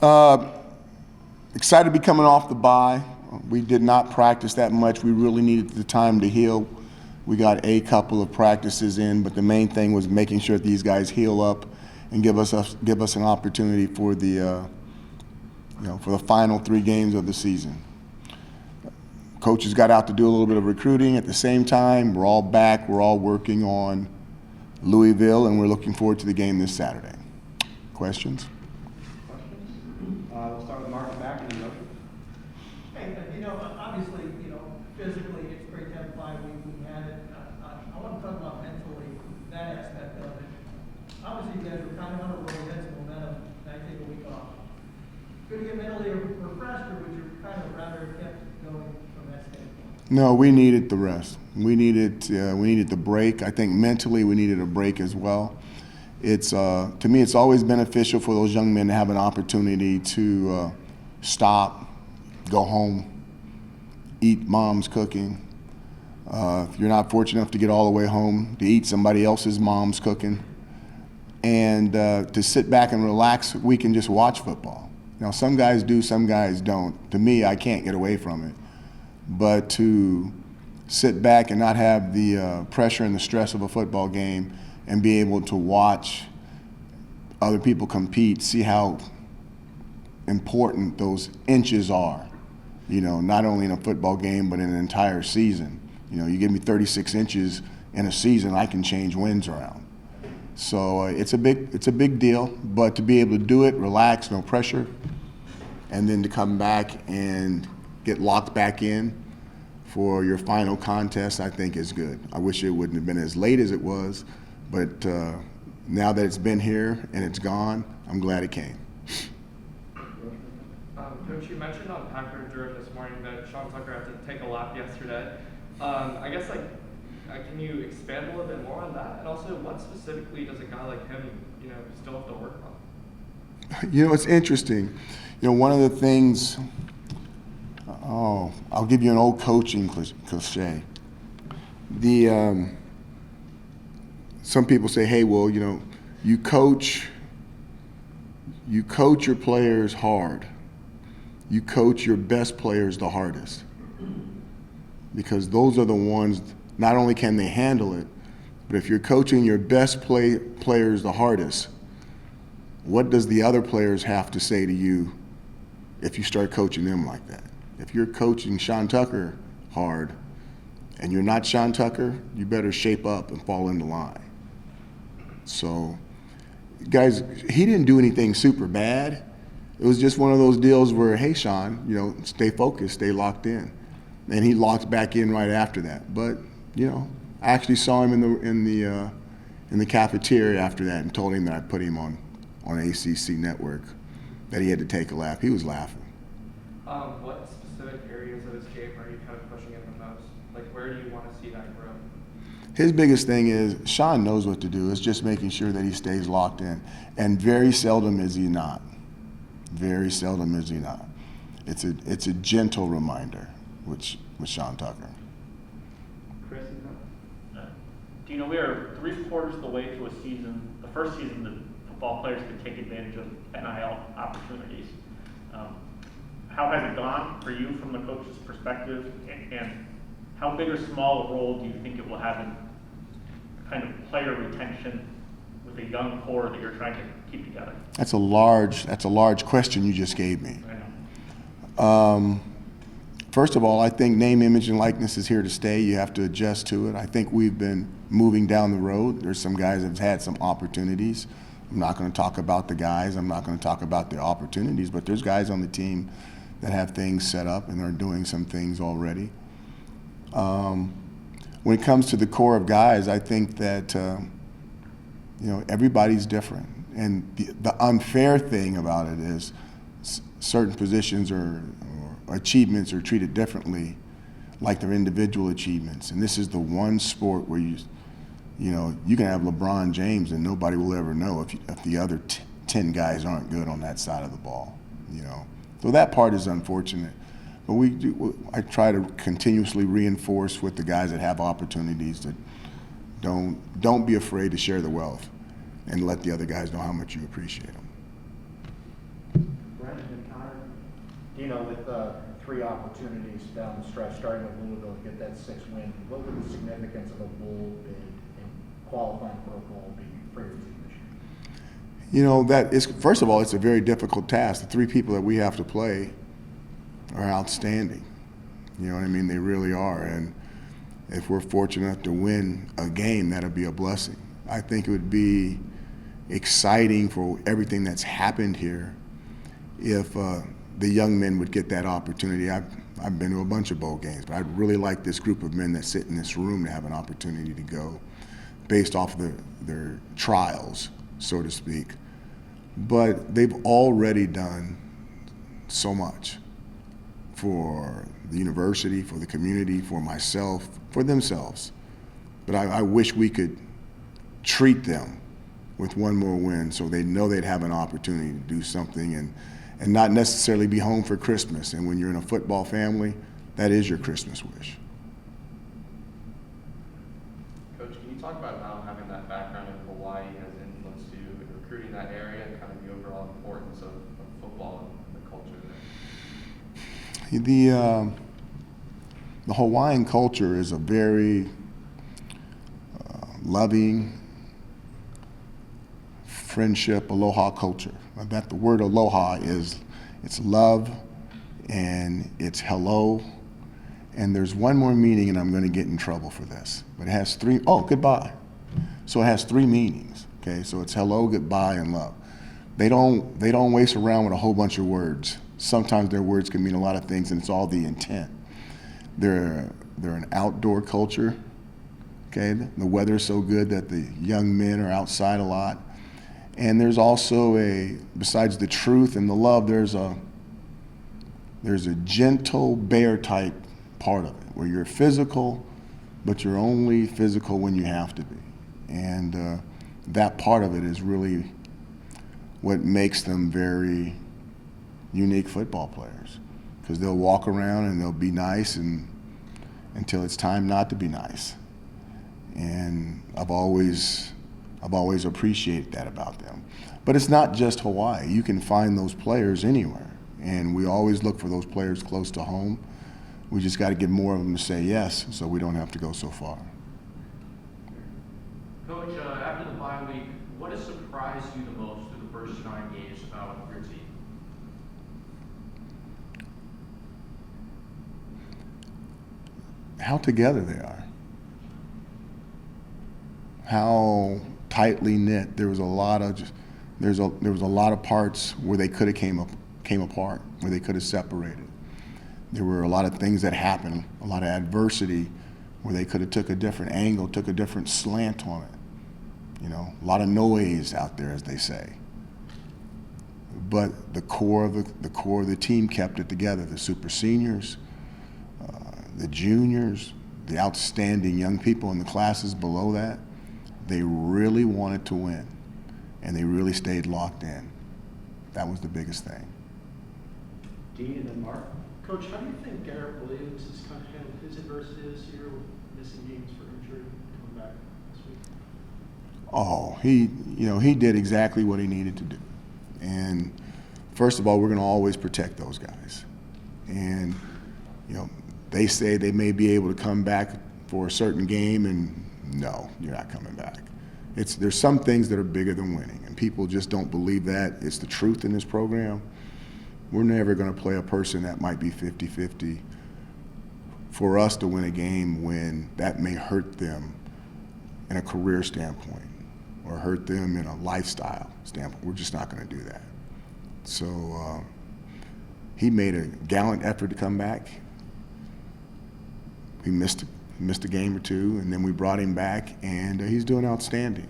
Excited to be coming off the bye. We did not practice that much. We really needed the time to heal. We got a couple of practices in, but the main thing was making sure that these guys heal up and give us an opportunity for the for the final 3 games of the season. Coaches got out to do a little bit of recruiting at the same time. We're all back. We're all working on Louisville, and we're looking forward to the game this Saturday. Questions? We'll start with Mark back and then Motion. Hey, obviously, physically, it's great to have 5 weeks. We had it. I want to talk about mentally, that aspect of it. Obviously, you guys were kind of on a roll, had some momentum, and I take a week off. Good to get mentally refreshed, or would you kind of rather kept going from that standpoint? No, we needed the rest. We needed the break. I think mentally we needed a break as well. It's to me, it's always beneficial for those young men to have an opportunity to stop, go home, eat mom's cooking. If you're not fortunate enough to get all the way home, to eat somebody else's mom's cooking, and to sit back and relax, we can just watch football. Now, some guys do, some guys don't. To me, I can't get away from it. But to sit back and not have the pressure and the stress of a football game and be able to watch other people compete, see how important those inches are, not only in a football game, but in an entire season. You give me 36 inches in a season, I can change winds around. So it's a big deal, but to be able to do it, relax, no pressure, and then to come back and get locked back in for your final contest, I think is good. I wish it wouldn't have been as late as it was, but now that it's been here and it's gone, I'm glad it came. Coach, you mentioned on Packer during this morning that Sean Tucker had to take a lap yesterday. I guess, can you expand a little bit more on that? And also, what specifically does a guy like him, still have to work on? It's interesting. One of the things, I'll give you an old coaching cliche. Some people say, hey, well, you coach your players hard. You coach your best players the hardest. Because those are the ones, not only can they handle it, but if you're coaching your best players the hardest, what does the other players have to say to you if you start coaching them like that? If you're coaching Sean Tucker hard and you're not Sean Tucker, you better shape up and fall into line. So, guys, he didn't do anything super bad. It was just one of those deals where, hey, Sean, stay focused, stay locked in. And he locked back in right after that. But, I actually saw him in the cafeteria after that and told him that I put him on ACC Network, that he had to take a lap. He was laughing. What specific areas of his game are you kind of pushing him the most? Where do you want to see that grow? His biggest thing is Sean knows what to do. It's just making sure that he stays locked in. And very seldom is he not. Very seldom is he not. It's a gentle reminder with Sean Tucker. Chris? Dino, we are 3/4 of the way through a season, the first season that football players could take advantage of NIL opportunities. How has it gone for you from the coach's perspective, and how big or small a role do you think it will have in kind of player retention with a young core that you're trying to keep together? That's a large question you just gave me. I know. First of all, I think name, image, and likeness is here to stay. You have to adjust to it. I think we've been moving down the road. There's some guys that have had some opportunities. I'm not going to talk about the guys. I'm not going to talk about their opportunities, but there's guys on the team that have things set up and are doing some things already. When it comes to the core of guys, I think that everybody's different. And the unfair thing about it is certain positions or achievements are treated differently, like their individual achievements. And this is the one sport where you can have LeBron James and nobody will ever know if the other 10 guys aren't good on that side of the ball. So that part is unfortunate. But I try to continuously reinforce with the guys that have opportunities that don't be afraid to share the wealth and let the other guys know how much you appreciate them. Brent? Dino, with 3 opportunities down the stretch, starting with Louisville to get that 6th win, what would the significance of a bowl bid and qualifying for a bowl be for your team this year? You know, that is, first of all, it's a very difficult task. The 3 people that we have to play are outstanding. You know what I mean? They really are. And if we're fortunate enough to win a game, that'll be a blessing. I think it would be exciting for everything that's happened here if the young men would get that opportunity. I've been to a bunch of bowl games, but I'd really like this group of men that sit in this room to have an opportunity to go based off of their trials, so to speak. But they've already done so much for the university, for the community, for myself, for themselves. But I wish we could treat them with one more win so they know they'd have an opportunity to do something and not necessarily be home for Christmas. And when you're in a football family, that is your Christmas wish. Coach, can you talk about how having that background in Hawaii has influenced you in recruiting that area and kind of the overall importance of football and the culture there? The Hawaiian culture is a very loving, friendship, aloha culture. That the word aloha it's love and it's hello. And there's one more meaning, and I'm going to get in trouble for this. But it has 3, goodbye. So it has 3 meanings, okay? So it's hello, goodbye, and love. They don't waste around with a whole bunch of words. Sometimes their words can mean a lot of things, and it's all the intent. They're an outdoor culture, okay? The weather's so good that the young men are outside a lot. And there's also besides the truth and the love, there's a gentle bear type part of it where you're physical, but you're only physical when you have to be. And that part of it is really what makes them very unique football players, because they'll walk around and they'll be nice until it's time not to be nice. And I've always appreciated that about them. But it's not just Hawaii. You can find those players anywhere. And we always look for those players close to home. We just got to get more of them to say yes so we don't have to go so far. Coach, after the bye week, what has surprised you the most through the first 9 games about your team? How together they are. How tightly knit. There was a lot of parts where they could have came apart, where they could have separated. There were a lot of things that happened, a lot of adversity, where they could have took a different angle, took a different slant on it. You know, a lot of noise out there, as they say. But the core of the team kept it together. The super seniors, the juniors, the outstanding young people in the classes below that. They really wanted to win, and they really stayed locked in. That was the biggest thing. Dean and then Mark. Coach, how do you think Garrett Williams has kind of handled his adversity this year with missing games for injury and coming back this week? Oh, he did exactly what he needed to do. And first of all, we're going to always protect those guys. And, they say they may be able to come back for a certain game, and no, you're not coming back. There's some things that are bigger than winning, and people just don't believe that. It's the truth in this program. We're never going to play a person that might be 50-50 for us to win a game when that may hurt them in a career standpoint or hurt them in a lifestyle standpoint. We're just not going to do that. So he made a gallant effort to come back. He missed a game or two, and then we brought him back, and he's doing outstanding.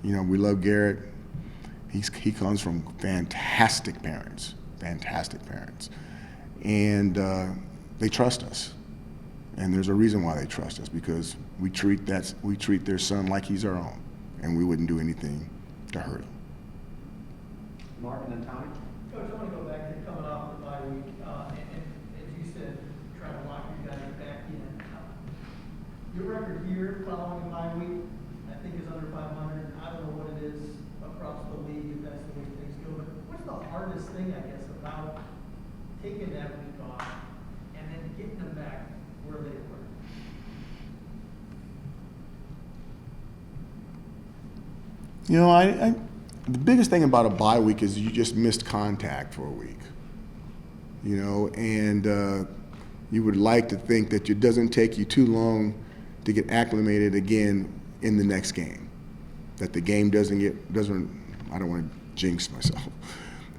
We love Garrett. He comes from fantastic parents, and they trust us. And there's a reason why they trust us, because we treat their son like he's our own, and we wouldn't do anything to hurt him. Mark and then Tommy. Coach, I want to go back to coming off the bye week, and as you said, trying to lock your guys back in. Your record here following the bye week, I think, is under 500. I don't know what it is across the league, if that's the way things go. But what's the hardest thing, I guess, about taking that You know, the biggest thing about a bye week is you just missed contact for a week. You know, and you would like to think that it doesn't take you too long to get acclimated again in the next game. That the game doesn't, I don't want to jinx myself.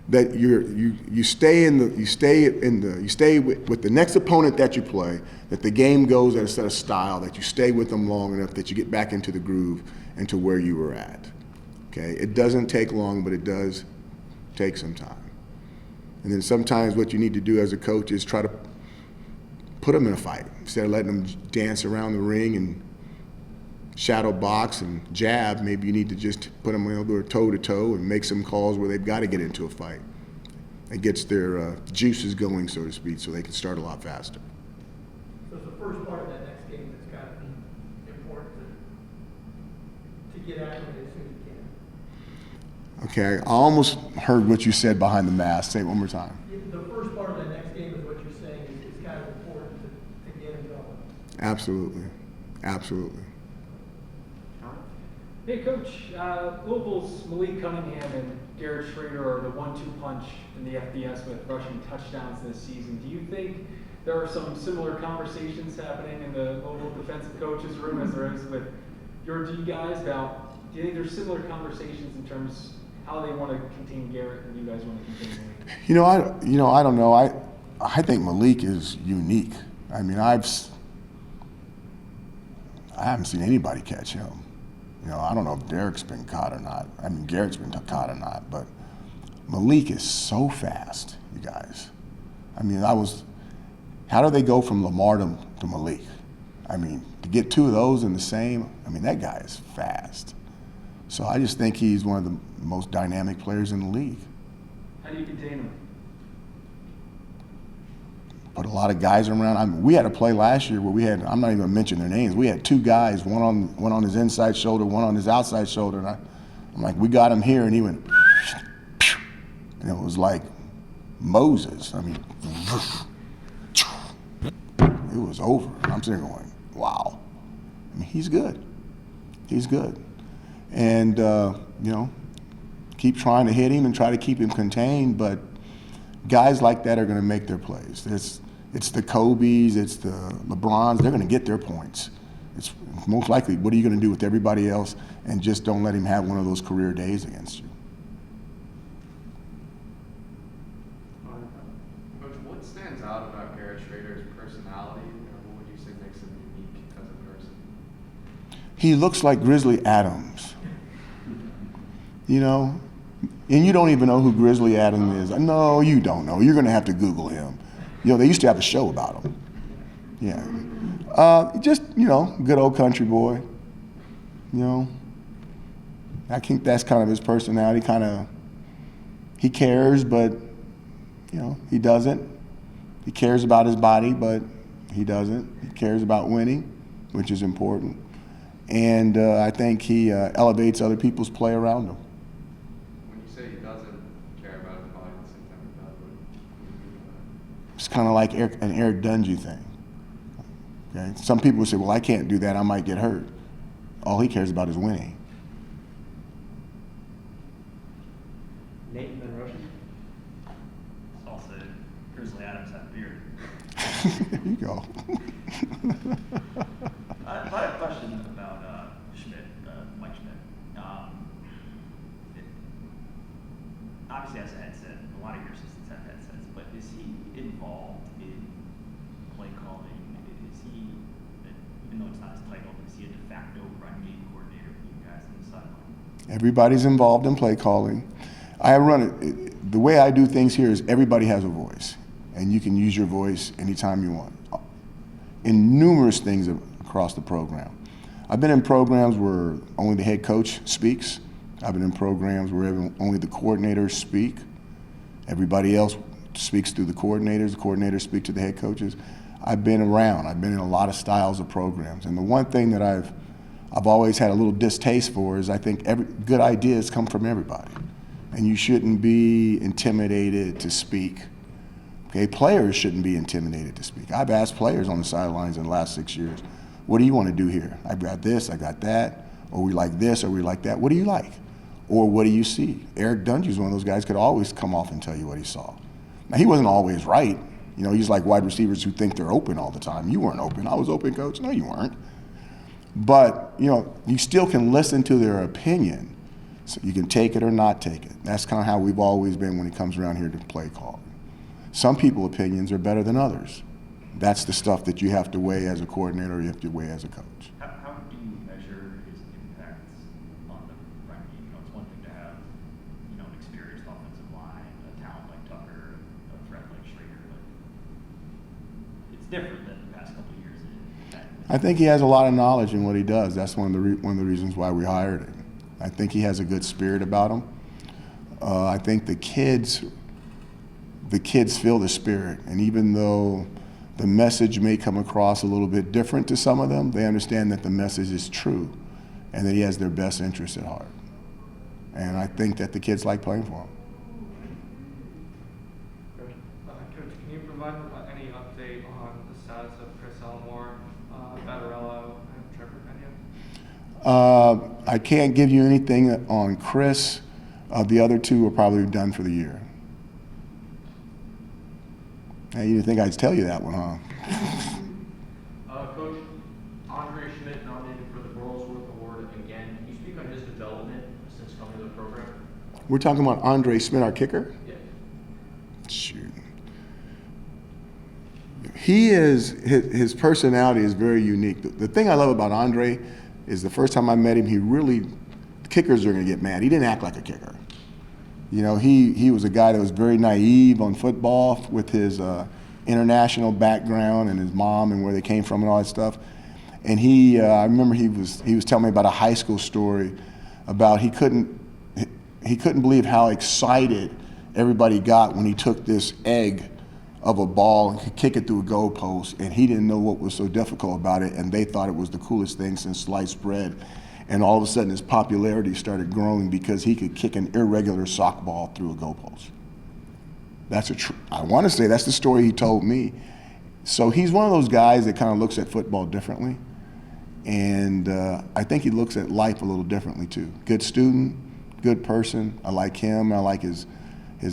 That you stay with the next opponent that you play, that the game goes at a set of style, that you stay with them long enough that you get back into the groove and to where you were at. Okay, it doesn't take long, but it does take some time. And then sometimes what you need to do as a coach is try to put them in a fight instead of letting them dance around the ring and shadow box and jab. Maybe you need to just put them toe to toe and make some calls where they've got to get into a fight. It gets their juices going, so to speak, so they can start a lot faster. So it's the first part of that next game that's got to be important to get acclimated as soon as you can. Okay, I almost heard what you said behind the mask. Say it one more time. The first part of that next game is what you're saying is kind of important to get them going. Absolutely, absolutely. Hey, Coach, Louisville's Malik Cunningham and Garrett Schrader are the 1-2 punch in the FBS with rushing touchdowns this season. Do you think there are some similar conversations happening in the Louisville defensive coaches room as there is with your D guys about, do you think there's similar conversations in terms how they want to contain Garrett and you guys want to contain Malik? I don't know. I think Malik is unique. I mean, I haven't seen anybody catch him. You know, I don't know if Derek's been caught or not. I mean, Garrett's been caught or not, but Malik is so fast, you guys. I mean, how do they go from Lamar to Malik? I mean, to get two of those in the same, I mean, that guy is fast. So I just think he's one of the most dynamic players in the league. How do you contain him? Put a lot of guys around. I mean, we had a play last year where we had, I'm not even gonna mention their names, we had two guys, one on his inside shoulder, one on his outside shoulder, and I'm like, we got him here, and he went, and it was like Moses. I mean, it was over. I'm sitting there going, wow. I mean, he's good. He's good. And, keep trying to hit him and try to keep him contained, but guys like that are going to make their plays. It's the Kobe's, it's the LeBrons. They're going to get their points. It's most likely, what are you going to do with everybody else? And just don't let him have one of those career days against you. Coach, what stands out about Garrett Schrader's personality, or what would you say makes him unique as a person? He looks like Grizzly Adams. You know? And you don't even know who Grizzly Adams is. No, you don't know. You're going to have to Google him. You know, they used to have a show about him. Yeah. Good old country boy. You know, I think that's kind of his personality. He cares, but, he doesn't. He cares about his body, but he doesn't. He cares about winning, which is important. And I think he elevates other people's play around him. It's kind of like an Eric Dungy thing. Okay? Some people would say, well, I can't do that. I might get hurt. All he cares about is winning. Nathan and Roshan? Also, Grizzly Adams had a beard. There you go. I have a question about Schmidt, Mike Schmidt. Obviously has a headset. A lot of your assistants have headsets, but is he involved in play calling? Is he, even though it's not his title, is he a de facto run game coordinator for you guys on the sideline? Everybody's involved in play calling. I run it. The way I do things here is everybody has a voice, and you can use your voice anytime you want in numerous things across the program. I've been in programs where only the head coach speaks. I've been in programs where only the coordinators speak. Everybody else speaks through the coordinators speak to the head coaches. I've been around. I've been in a lot of styles of programs. And the one thing that I've always had a little distaste for is I think good ideas come from everybody. And you shouldn't be intimidated to speak. Okay, players shouldn't be intimidated to speak. I've asked players on the sidelines in the last 6 years, what do you want to do here? I've got this, I got that, or we like this, or we like that. What do you like? Or what do you see? Eric Dungy's one of those guys could always come off and tell you what he saw. Now, he wasn't always right. You know, he's like wide receivers who think they're open all the time. You weren't open. I was open, coach. No, you weren't. But, you know, you still can listen to their opinion. So you can take it or not take it. That's kind of how we've always been when it comes around here to play calling. Some people's opinions are better than others. That's the stuff that you have to weigh as a coordinator or you have to weigh as a coach. How do you measure his impact on the run game? You know, it's one thing to have, you know, an experienced offensive line, a talent like Tucker, a threat like Schrader, but it's different than the past couple of years. I think he has a lot of knowledge in what he does. That's one of the reasons why we hired him. I think he has a good spirit about him. I think the kids feel the spirit, and even though the message may come across a little bit different to some of them, they understand that the message is true and that he has their best interest at heart. And I think that the kids like playing for him. Coach, can you provide any update on the status of Chris Elmore, Battarello, and Trevor Pena? I can't give you anything on Chris. The other two are probably done for the year. Hey, you didn't think I'd tell you that one, huh? Coach, Andre Schmidt nominated for the Burlsworth Award again. Can you speak on his development since coming to the program? We're talking about Andre Schmidt, our kicker? Yeah. Shoot. His personality is very unique. The thing I love about Andre is the first time I met him, kickers are going to get mad. He didn't act like a kicker. You know, he was a guy that was very naive on football with his international background and his mom and where they came from and all that stuff. And I remember he was telling me about a high school story about he couldn't believe how excited everybody got when he took this egg of a ball and could kick it through a goalpost, and he didn't know what was so difficult about it, and they thought it was the coolest thing since sliced bread. And all of a sudden his popularity started growing because he could kick an irregular sock ball through a goalpost. I want to say that's the story he told me. So he's one of those guys that kind of looks at football differently. And I think he looks at life a little differently too. Good student, good person. I like him. I like his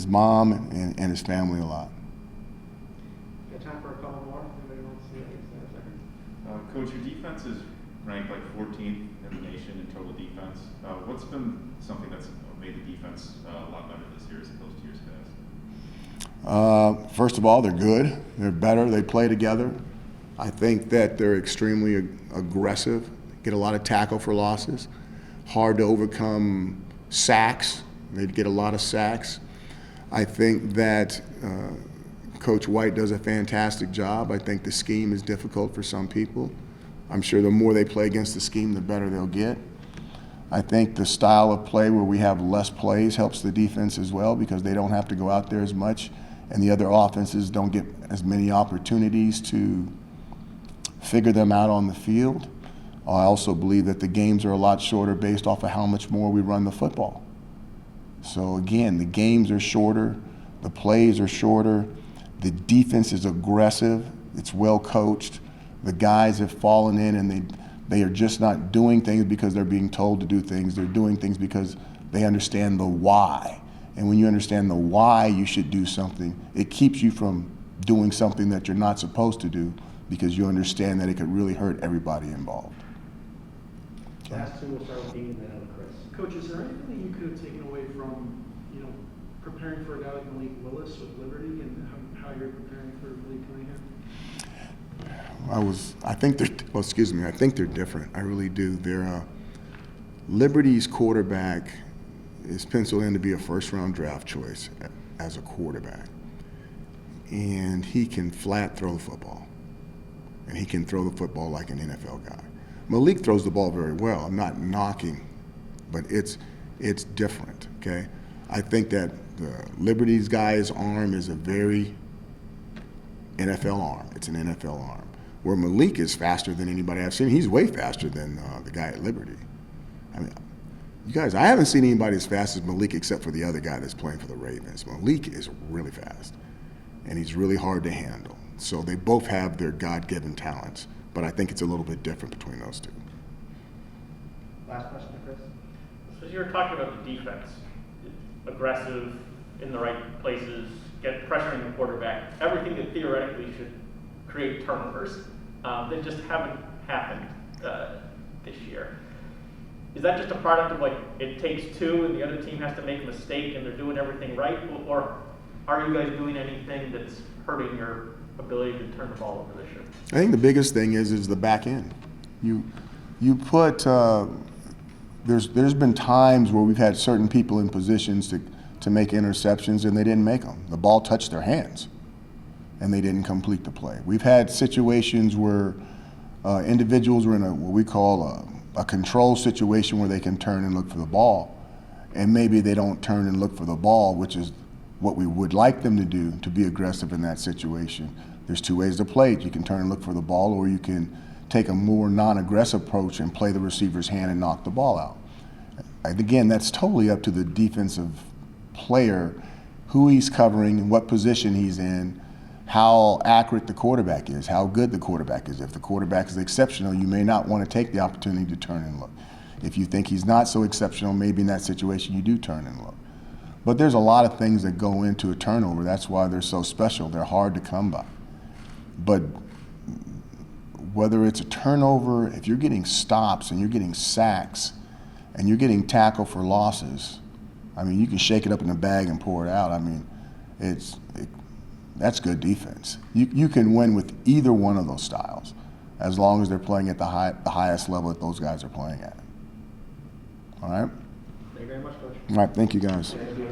mom and his family a lot. Got time for a couple more? Anybody wants to say a second? Coach, your defense is ranked like 14th in the nation in total defense. What's been something that's made the defense a lot better this year as opposed to years past? First of all, they're good. They're better. They play together. I think that they're extremely aggressive, get a lot of tackle for losses, hard to overcome sacks. They get a lot of sacks. I think that Coach White does a fantastic job. I think the scheme is difficult for some people. I'm sure the more they play against the scheme, the better they'll get. I think the style of play where we have less plays helps the defense as well because they don't have to go out there as much and the other offenses don't get as many opportunities to figure them out on the field. I also believe that the games are a lot shorter based off of how much more we run the football. So again, the games are shorter, the plays are shorter, the defense is aggressive, it's well coached. The guys have fallen in and they are just not doing things because they're being told to do things. They're doing things because they understand the why. And when you understand the why you should do something, it keeps you from doing something that you're not supposed to do because you understand that it could really hurt everybody involved. Last two, we'll start with Dean and then Chris. Coach, is there anything that you could have taken away from, you know, preparing for a guy like Malik Willis with Liberty and how you're preparing for Malik Cunningham? I think they're different. I really do. Liberty's quarterback is penciled in to be a first-round draft choice as a quarterback. And he can flat throw the football. And he can throw the football like an NFL guy. Malik throws the ball very well. I'm not knocking, but it's different, okay? I think that Liberty's guy's arm is a very NFL arm. It's an NFL arm. Where Malik is faster than anybody I've seen. He's way faster than the guy at Liberty. I mean, you guys, I haven't seen anybody as fast as Malik except for the other guy that's playing for the Ravens. Malik is really fast, and he's really hard to handle. So they both have their God-given talents, but I think it's a little bit different between those two. Last question to Chris. So as you're talking about the defense, aggressive, in the right places, get pressuring the quarterback, everything that theoretically should create turnovers that just haven't happened this year. Is that just a product of like it takes two and the other team has to make a mistake and they're doing everything right, or are you guys doing anything that's hurting your ability to turn the ball over this year? I think the biggest thing is the back end. You put there's been times where we've had certain people in positions to make interceptions and they didn't make them. The ball touched their hands and they didn't complete the play. We've had situations where individuals were in what we call a control situation where they can turn and look for the ball, and maybe they don't turn and look for the ball, which is what we would like them to do, to be aggressive in that situation. There's two ways to play it. You can turn and look for the ball, or you can take a more non-aggressive approach and play the receiver's hand and knock the ball out. And again, that's totally up to the defensive player, who he's covering, what position he's in, how accurate the quarterback is, how good the quarterback is. If the quarterback is exceptional, you may not want to take the opportunity to turn and look. If you think he's not so exceptional, maybe in that situation you do turn and look. But there's a lot of things that go into a turnover. That's why they're so special. They're hard to come by. But whether it's a turnover, if you're getting stops and you're getting sacks and you're getting tackled for losses, I mean, you can shake it up in a bag and pour it out. I mean, that's good defense. You can win with either one of those styles as long as they're playing at the highest level that those guys are playing at. All right? Thank you very much, Coach. All right, thank you guys. Thank you.